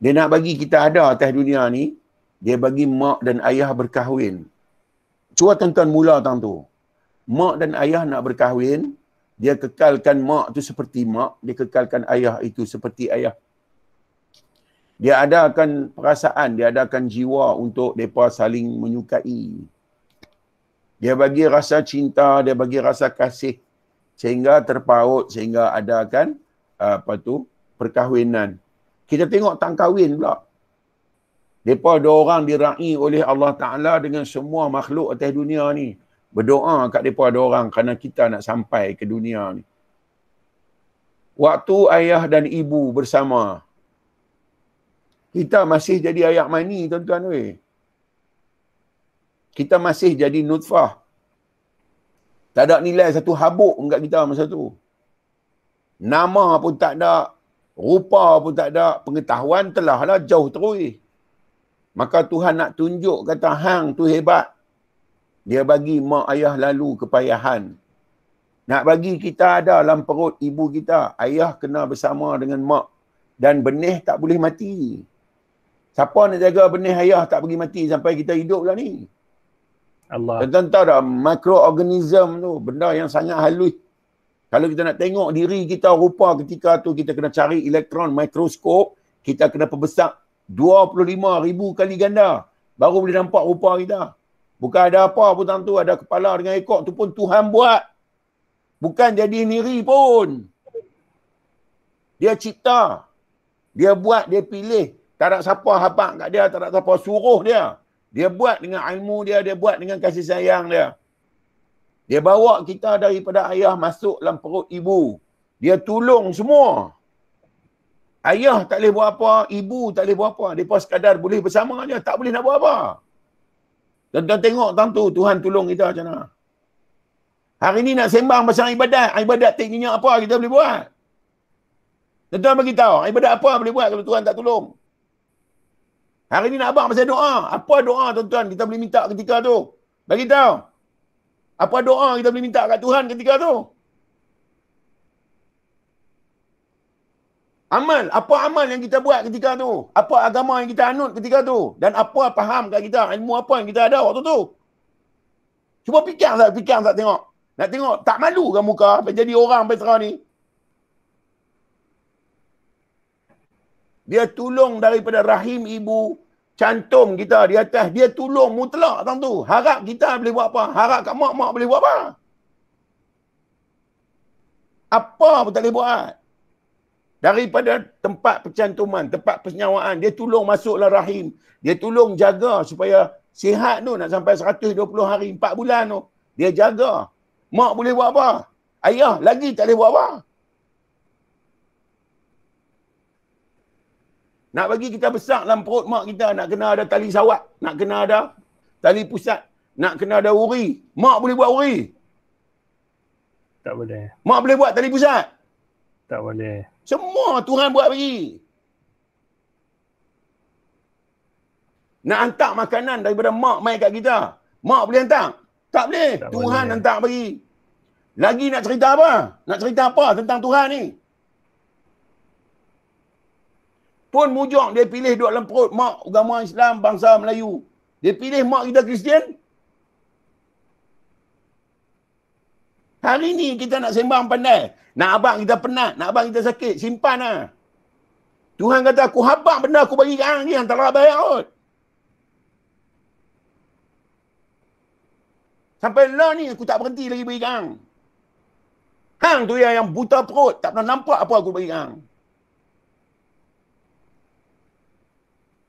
Dia nak bagi kita ada atas dunia ni, dia bagi mak dan ayah berkahwin. Cuba tuan-tuan mula tang tu. Mak dan ayah nak berkahwin, dia kekalkan mak tu seperti mak, dia kekalkan ayah itu seperti ayah. Dia adakan perasaan, dia adakan jiwa untuk mereka saling menyukai. Dia bagi rasa cinta, dia bagi rasa kasih sehingga terpaut, sehingga adakan perkahwinan. Kita tengok tang kahwin pula. Mereka dua orang dirai oleh Allah Ta'ala dengan semua makhluk atas dunia ni. Berdoa kat mereka dua orang kerana kita nak sampai ke dunia ni. Waktu ayah dan ibu bersama, kita masih jadi ayak mani, tuan-tuan weh. Kita masih jadi nutfah. Tak ada nilai satu habuk enggak kita masa tu. Nama pun tak ada, rupa pun tak ada, pengetahuan telahlah jauh terus. Maka Tuhan nak tunjuk kata hang tu hebat. Dia bagi mak ayah lalu kepayahan. Nak bagi kita ada dalam perut ibu kita, ayah kena bersama dengan mak. Dan benih tak boleh mati. Siapa nak jaga benih ayah tak pergi mati sampai kita hidup lah ni? Allah. Tuan-tuan tahu dah, mikroorganism tu, benda yang sangat halus. Kalau kita nak tengok diri kita rupa ketika tu, kita kena cari elektron mikroskop, kita kena perbesar 25,000 kali ganda. Baru boleh nampak rupa kita. Bukan ada apa pun tentu, ada kepala dengan ekor tu pun Tuhan buat. Bukan jadi sendiri pun. Dia cipta. Dia buat, dia pilih. Tak ada siapa habaq kat dia, tak ada siapa suruh dia. Dia buat dengan ilmu dia, dia buat dengan kasih sayang dia. Dia bawa kita daripada ayah masuk dalam perut ibu. Dia tolong semua. Ayah tak boleh buat apa, ibu tak boleh buat apa. Mereka sekadar boleh bersama je, tak boleh nak buat apa. Tuan-tuan tengok tentu Tuhan tolong kita macam mana. Hari ni nak sembang pasal ibadat. Ibadat tekniknya apa kita boleh buat? Tuan-tuan bagi tahu, ibadat apa boleh buat kalau Tuhan tak tolong? Hari ni nak abang pasal doa. Apa doa tuan-tuan kita boleh minta ketika tu? Bagi tahu. Apa doa kita boleh minta kat Tuhan ketika tu? Amal. Apa amal yang kita buat ketika tu? Apa agama yang kita anut ketika tu? Dan apa faham kat kita? Ilmu apa yang kita ada waktu tu? Cuba fikir tak tengok. Nak tengok tak malu ke muka jadi orang Petra ni? Dia tolong daripada rahim ibu, cantum kita di atas, dia tolong mutlak tentu. Harap kita boleh buat apa? Harap kat mak boleh buat apa? Apa pun tak boleh buat. Daripada tempat percantuman, tempat persenyawaan, dia tolong masuklah rahim. Dia tolong jaga supaya sihat tu nak sampai 120 hari, 4 bulan tu. Dia jaga. Mak boleh buat apa? Ayah lagi tak boleh buat apa? Nak bagi kita besar dalam perut mak kita, nak kena ada tali sawat, nak kena ada tali pusat, nak kena ada uri. Mak boleh buat uri? Tak boleh. Mak boleh buat tali pusat? Tak boleh. Semua Tuhan buat bagi. Nak hantar makanan daripada mak mai kat kita. Mak boleh hantar? Tak boleh. Tak Tuhan boleh. hantar bagi. Lagi nak cerita apa? Nak cerita apa tentang Tuhan ni? Pun mujur dia pilih duduk dalam perut mak agama Islam bangsa Melayu. Dia pilih mak kita Kristian. Hari ni kita nak sembang pandai. Nak abang kita penat, nak abang kita sakit, simpan lah. Tuhan kata aku habaq benda aku bagi kat hang ni, hang tak nak bayar kot. Sampai lah ni aku tak berhenti lagi bagi kat hang. Hang tu yang buta perut, tak pernah nampak apa aku bagi kat hang.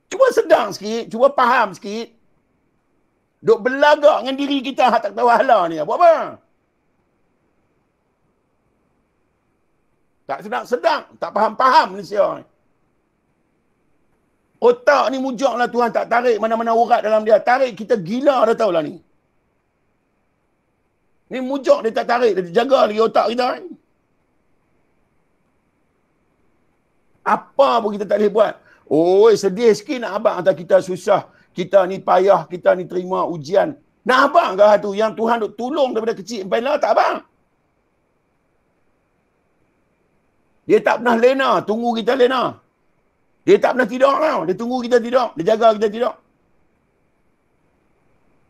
Cuba sedang sikit, cuba faham sikit. Duk belagak dengan diri kita hak tak tahu hala ni. Buat apa? Tak sedang-sedang, tak faham-faham Malaysia ni. Otak ni mujaklah Tuhan tak tarik mana-mana urat dalam dia. Tarik kita gila dah tahulah ni. Ni mujak dia tak tarik, dia jaga lagi otak kita ni. Apa pun kita tak boleh buat. Oi, sedih sikit nak abang kata kita susah, kita ni payah, kita ni terima ujian. Nak abang ke tu yang Tuhan duk tolong daripada kecil sampai lah tak abang? Dia tak pernah lena, tunggu kita lena. Dia tak pernah tidur tau. Dia tunggu kita tidur. Dia jaga kita tidur.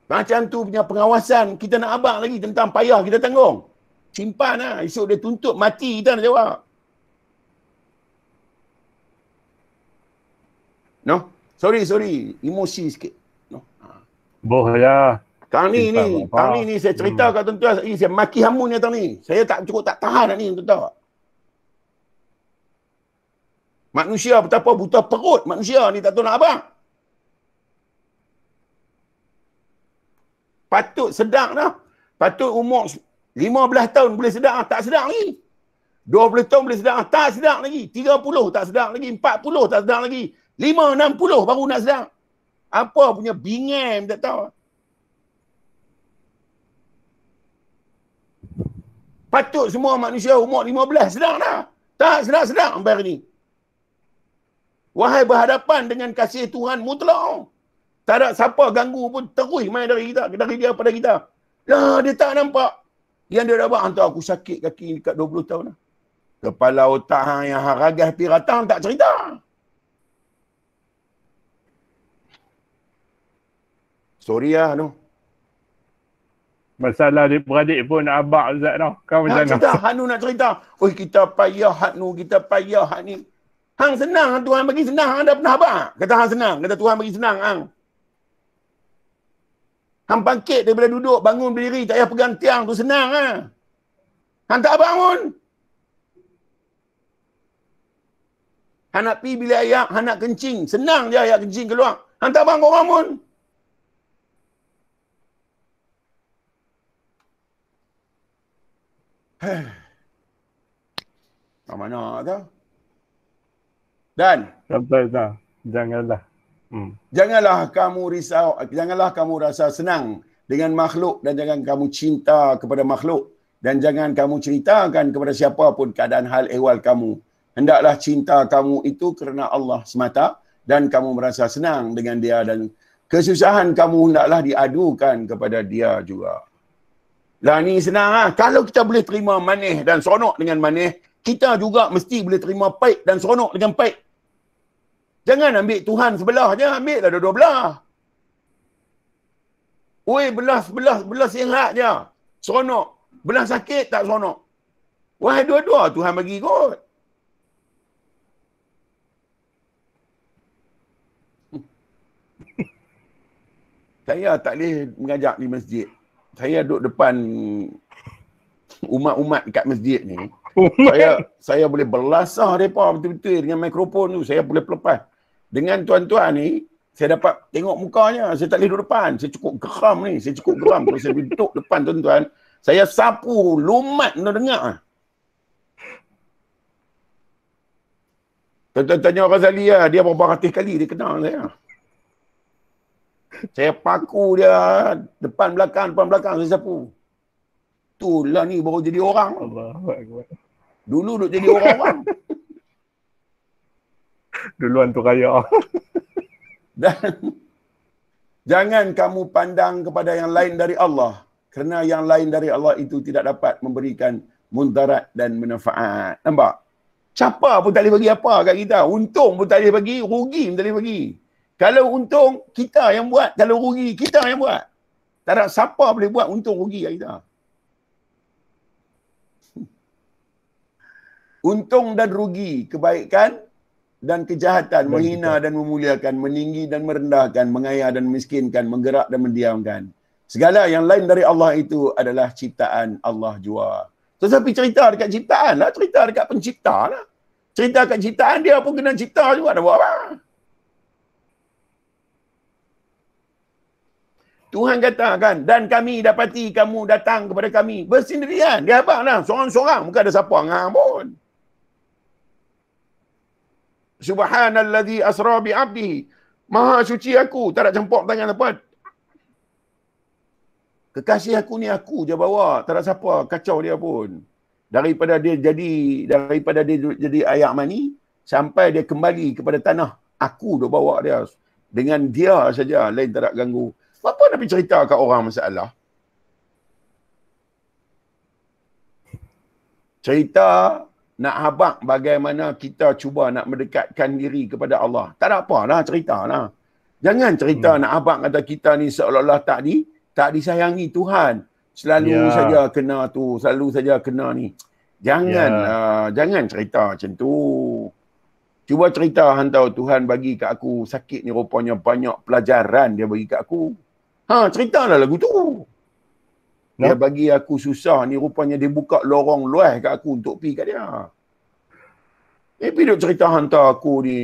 Macam tu punya pengawasan kita nak abang lagi tentang payah kita tanggung. Simpan lah. Esok dia tuntut mati kita nak jawab. No? Sorry. Emosi sikit. No? Boh ya. Kang ni saya cerita kat tuan-tuan. Saya maki hamun ni tang ni. Saya tak cukup tak tahan nak ni tuan-tuan. Manusia betapa buta perut manusia ni tak tahu nak abang. Patut sedang dah. Patut umur 15 tahun boleh sedang. Tak sedang lagi. 20 tahun boleh sedang. Tak sedang lagi. 30 tak sedang lagi. 40 tak sedang lagi. 5, 60 baru nak sedang. Apa punya bingem tak tahu. Patut semua manusia umur 15 sedang dah. Tak sedang sampai hari ni. Wahai berhadapan dengan kasih Tuhan mutlak. Tak ada siapa ganggu pun terus main dari kita. Dari dia pada kita. Lah dia tak nampak. Yang dia dapat hantar aku sakit kaki dekat 20 tahun dah. Kepala otak hang yang haragas piratang tak cerita. Sorry lah tu. Masalah dia beradik pun nak abak Ustaz tau. Kau macam mana? Cerita, Hanu nak cerita. Oi kita payah Hanu, kita payah hak ni. Hang senang, Tuhan bagi senang. Hang dah pernah abang? Kata hang senang. Kata Tuhan bagi senang hang. Hang bangkit daripada duduk, bangun berdiri, tak payah pegang tiang tu senang ah. Hang tak bangun. Hang nak pergi bilik ayak, hang nak kencing, senang je ayak kencing keluar. Hang tak bangun orang pun. Mana tu? Dan Sampai dah. Janganlah. Janganlah kamu risau, janganlah kamu rasa senang dengan makhluk dan jangan kamu cinta kepada makhluk dan jangan kamu ceritakan kepada siapa pun keadaan hal ehwal kamu. Hendaklah cinta kamu itu kerana Allah semata dan kamu merasa senang dengan dia dan kesusahan kamu hendaklah diadukan kepada dia juga. Lah ni senang lah. Kalau kita boleh terima manis dan seronok dengan manis, kita juga mesti boleh terima pahit dan seronok dengan pahit. Jangan ambil Tuhan sebelah je, ambil lah dua-dua belah. Oi, belah sihat je. Seronok. Belah sakit tak seronok. Wahai dua-dua Tuhan bagi kot. Saya tak boleh mengajak di masjid. Saya duduk depan umat-umat dekat masjid ni. Saya boleh berlasah mereka betul-betul dengan mikrofon tu. Saya boleh pelepas. Dengan tuan-tuan ni, saya dapat tengok mukanya. Saya tak boleh duduk depan. Saya cukup geram ni. Kalau saya duduk depan tuan-tuan, saya sapu, lumat nak dengar. Tuan-tuan tanya Ghazali lah. Dia berapa ratus kali dia kenal saya. Saya paku dia depan belakang saya sapu. Itulah ni baru jadi orang. Allahuakbar. Dulu duk jadi orang-orang. Duluan tu raya. Dan jangan kamu pandang kepada yang lain dari Allah. Kerana yang lain dari Allah itu tidak dapat memberikan mudarat dan manfaat. Nampak? Siapa pun tak boleh bagi apa kat kita. Untung pun tak boleh bagi, rugi pun tak boleh bagi. Kalau untung, kita yang buat. Kalau rugi, kita yang buat. Tak ada siapa boleh buat untung rugi kat kita. Untung dan rugi, kebaikan dan kejahatan, menghina dan memuliakan, meninggi dan merendahkan, mengaya dan miskinkan, menggerak dan mendiamkan. Segala yang lain dari Allah itu adalah ciptaan Allah jua. Tetapi cerita dekat ciptaan lah, cerita dekat pencipta lah. Cerita dekat ciptaan dia pun kena cipta juga, nak buat apa? Tuhan katakan, dan kami dapati kamu datang kepada kami bersendirian. Dia abang lah, seorang-seorang. Bukan ada siapa ngam pun. Subhanalladzi asra bi'abdihi. Maha suci aku. Tak ada campur tangan apa. Kekasih aku ni aku je bawa. Tak ada siapa kacau dia pun. Daripada dia jadi ayak mani, sampai dia kembali kepada tanah. Aku dah bawa dia. Dengan dia saja, lain tak ada ganggu. Apa Nabi cerita kat orang masalah? Cerita nak habaq bagaimana kita cuba nak mendekatkan diri kepada Allah. Tak ada apa lah, cerita lah. Jangan cerita nak habaq kata kita ni seolah-olah tak disayangi Tuhan. Selalu saja kena tu, selalu saja kena ni. Jangan cerita macam tu. Cuba cerita hantar Tuhan bagi kat aku sakit ni rupanya banyak pelajaran dia bagi kat aku. Ceritalah lagu tu. Dia bagi aku susah ni rupanya dia buka lorong luas kat aku untuk pergi kat dia. Tapi duk cerita hantar aku ni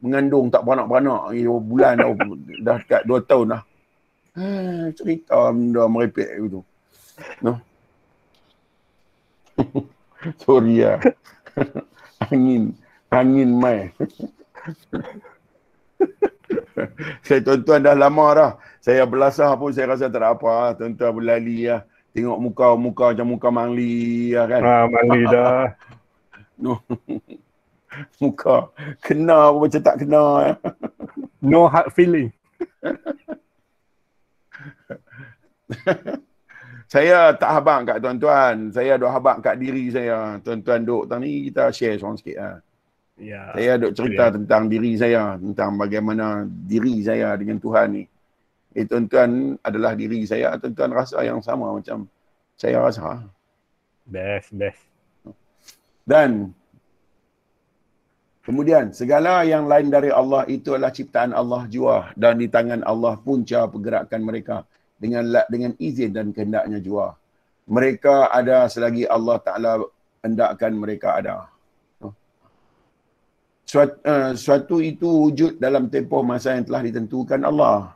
mengandung tak beranak-beranak ni bulan dah dekat 2 tahun dah. Cerita benda merepek gitu. No. Sorry lah. Angin mai. Saya tuan-tuan dah lama dah. Saya belasah pun saya rasa tak ada apa. Tuan-tuan berlali lah. Tengok muka macam muka Mangli lah kan. Mangli dah. No. Muka kena pun macam tak kena. No hard feeling. Saya tak habaq kat tuan-tuan. Saya duk habaq kat diri saya. Tuan-tuan duk tang ni kita share seorang sikit lah. Saya duk cerita tentang diri saya. Tentang bagaimana diri saya dengan Tuhan ni. Tuan-tuan adalah diri saya. Tuan-tuan rasa yang sama macam saya rasa. Best. Dan kemudian segala yang lain dari Allah itu adalah ciptaan Allah jua. Dan di tangan Allah punca pergerakan mereka. Dengan izin dan kehendaknya jua. Mereka ada selagi Allah Ta'ala hendakkan mereka ada. Suatu itu wujud dalam tempoh masa yang telah ditentukan Allah.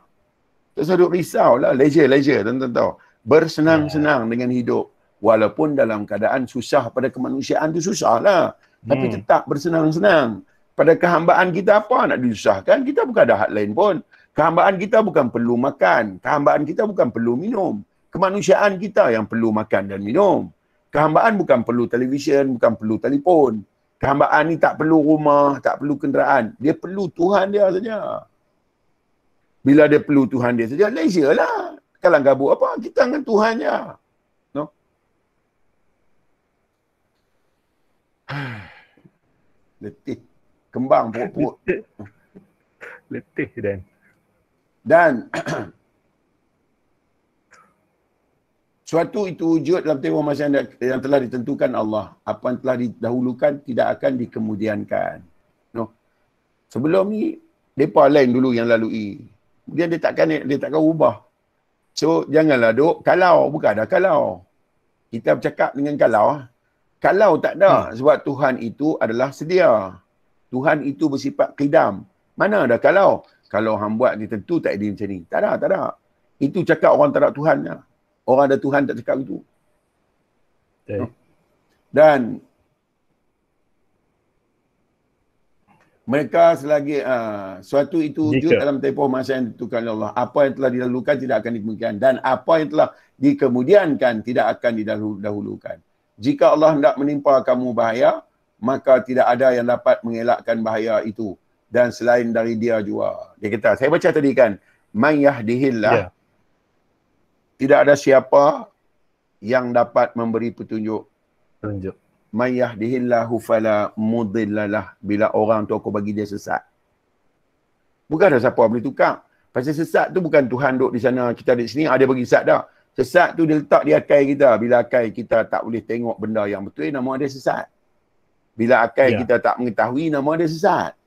Terus duk risau lah. Leisure, tuan-tuan tahu. Bersenang-senang dengan hidup. Walaupun dalam keadaan susah pada kemanusiaan tu susah lah. Tapi tetap bersenang-senang. Pada kehambaan kita apa nak disusahkan? Kita bukan ada hak lain pun. Kehambaan kita bukan perlu makan. Kehambaan kita bukan perlu minum. Kemanusiaan kita yang perlu makan dan minum. Kehambaan bukan perlu televisyen, bukan perlu telefon. Kehambaan ni tak perlu rumah, tak perlu kenderaan. Dia perlu Tuhan dia saja. Bila dia perlu Tuhan dia saja, leisure lah. Kalau gabut apa, kita dengan Tuhan je. No? Letih. Kembang perut-perut. Letih Dan suatu itu wujud dalam tempoh masa yang telah ditentukan Allah. Apa yang telah didahulukan tidak akan dikemudiankan. No. Sebelum ni, mereka lain dulu yang lalui. Kemudian dia takkan ubah. So, janganlah duk kalau. Bukan ada kalau. Kita bercakap dengan kalau. Kalau tak ada. Sebab Tuhan itu adalah sedia. Tuhan itu bersifat qidam. Mana ada kalau? Kalau hang buat ni tentu tak ada macam ni. Tak ada. Itu cakap orang tak ada Tuhan lah. Orang ada Tuhan tak cakap begitu. Okay. Dan mereka selagi suatu itu wujud dalam tempoh masa yang ditentukan Allah. Apa yang telah didahulukan tidak akan dikemudiankan. Dan apa yang telah dikemudiankan tidak akan didahulukan. Jika Allah hendak menimpa kamu bahaya, maka tidak ada yang dapat mengelakkan bahaya itu. Dan selain dari dia jua. Dia kata, saya baca tadi kan, man yahdihillah. Tidak ada siapa yang dapat memberi petunjuk. Man yahdihillahu fala mudhillalah. Bila orang tu aku bagi dia sesat. Bukan ada siapa boleh tukar. Pasal sesat tu bukan Tuhan duduk di sana, kita di sini, ada bagi sesat dah. Sesat tu dia letak di akal kita. Bila akal kita tak boleh tengok benda yang betul, nama dia sesat. Bila akal kita tak mengetahui, nama dia sesat.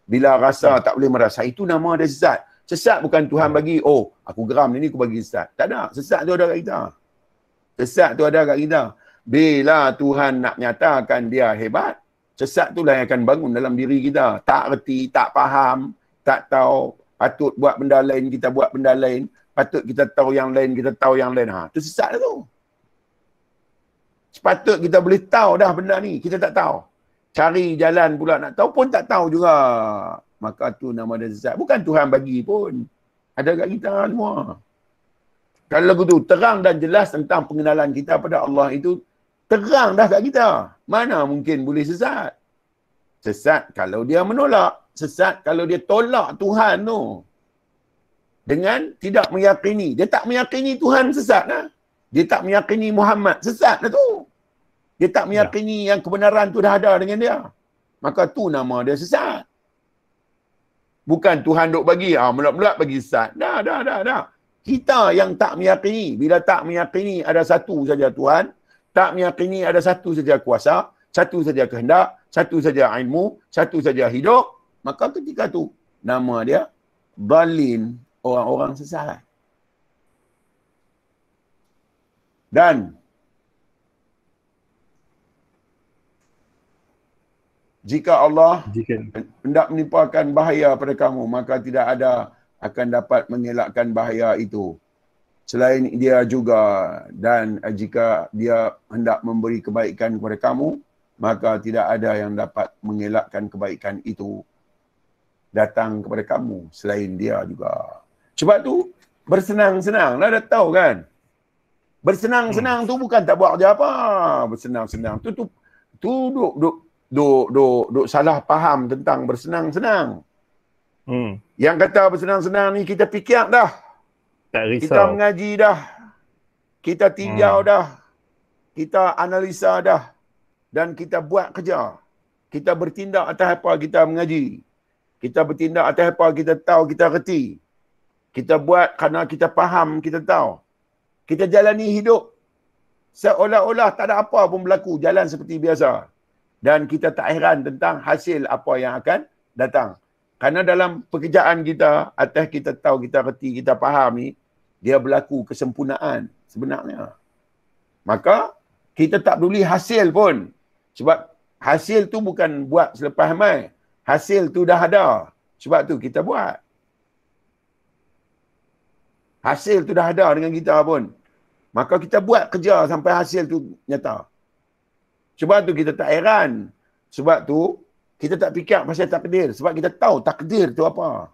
Bila rasa tak boleh merasa, itu nama dia sesat. Sesat bukan Tuhan bagi, oh, aku geram ni, aku bagi sesat. Tak ada. Sesat tu ada kat kita. Sesat tu ada kat kita. Bila Tuhan nak nyatakan dia hebat, sesat tu lah yang akan bangun dalam diri kita. Tak reti, tak faham, tak tahu. Patut buat benda lain, kita buat benda lain. Patut kita tahu yang lain, kita tahu yang lain. Tu sesat tu. Sepatut kita boleh tahu dah benda ni. Kita tak tahu. Cari jalan pula nak tahu pun tak tahu juga. Maka tu nama dia sesat. Bukan Tuhan bagi pun. Ada kat kita semua. Kalau begitu, terang dan jelas tentang pengenalan kita pada Allah itu, terang dah kat kita. Mana mungkin boleh sesat? Sesat kalau dia menolak. Sesat kalau dia tolak Tuhan tu. Dengan tidak meyakini. Dia tak meyakini Tuhan sesat lah. Dia tak meyakini Muhammad sesat lah tu. Dia tak meyakini yang kebenaran tu dah ada dengan dia. Maka tu nama dia sesat. Bukan Tuhan duk bagi, mula-mula bagi sesat. Dah. Kita yang tak meyakini. Bila tak meyakini ada satu saja Tuhan, tak meyakini ada satu saja kuasa, satu saja kehendak, satu saja ilmu, satu saja hidup, maka ketika tu nama dia dhalin, orang-orang sesat. Dan jika Allah hendak menimpakan bahaya pada kamu, maka tidak ada akan dapat mengelakkan bahaya itu selain dia juga. Dan jika dia hendak memberi kebaikan kepada kamu, maka tidak ada yang dapat mengelakkan kebaikan itu datang kepada kamu selain dia juga. Sebab tu bersenang-senang lah, dah tahu kan? Bersenang-senang tu bukan tak buat kerja apa. Bersenang-senang tu duk salah faham tentang bersenang-senang. Yang kata bersenang-senang ni kita fikir dah. Tak risau. Kita mengaji dah. Kita tinjau dah. Kita analisa dah. Dan kita buat kerja. Kita bertindak atas apa kita mengaji. Kita bertindak atas apa kita tahu, kita reti. Kita buat kerana kita faham, kita tahu. Kita jalani hidup seolah-olah tak ada apa pun berlaku, jalan seperti biasa. Dan kita tak heran tentang hasil apa yang akan datang. Kerana dalam pekerjaan kita, atas kita tahu, kita reti, kita faham ni, dia berlaku kesempurnaan sebenarnya. Maka kita tak peduli hasil pun. Sebab hasil tu bukan buat selepas mai. Hasil tu dah ada. Sebab tu kita buat. Hasil tu dah ada dengan kita pun. Maka kita buat kerja sampai hasil tu nyata. Sebab tu kita tak heran. Sebab tu kita tak fikir pasal takdir. Sebab kita tahu takdir tu apa.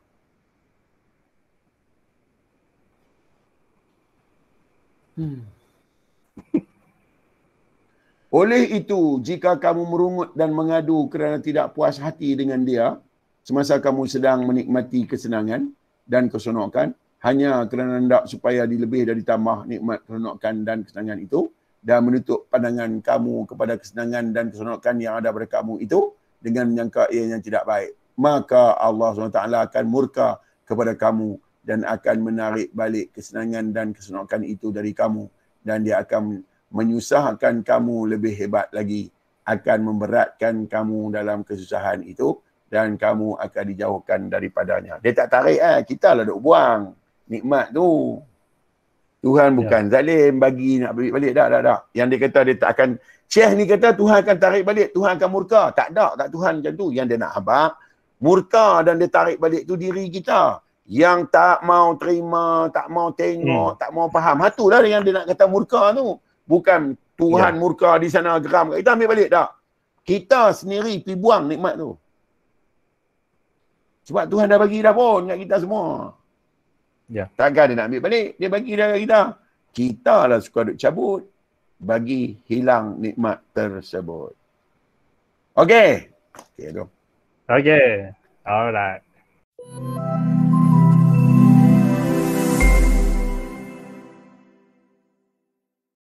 Oleh itu, jika kamu merungut dan mengadu kerana tidak puas hati dengan dia, semasa kamu sedang menikmati kesenangan dan keseronokan, hanya kerana hendak supaya dilebih dari tambah nikmat keseronokan dan kesenangan itu, dan menutup pandangan kamu kepada kesenangan dan keseronokan yang ada pada kamu itu, dengan menyangka ia yang tidak baik, maka Allah SWT akan murka kepada kamu dan akan menarik balik kesenangan dan keseronokan itu dari kamu, dan dia akan menyusahkan kamu lebih hebat lagi, akan memberatkan kamu dalam kesusahan itu, dan kamu akan dijauhkan daripadanya. Dia tak tarik, kita lah duk buang nikmat tu. Tuhan bukan zalim bagi nak balik balik. Tak. Yang dia kata dia tak akan, Syekh ni kata Tuhan akan tarik balik, Tuhan akan murka. Tak Tuhan macam tu. Yang dia nak habaq, murka dan dia tarik balik tu diri kita. Yang tak mau terima, tak mau tengok, tak mau faham. Itulah yang dia nak kata murka tu. Bukan Tuhan murka di sana geram. Kita ambil balik tak? Kita sendiri pergi buang nikmat tu. Sebab Tuhan dah bagi dah pun kat kita semua. Takkan dia nak ambil balik. Dia bagi dah kat kita. Kita lah suka duk cabut. Bagi hilang nikmat tersebut. Okey. Okey tu. Okey. Alright.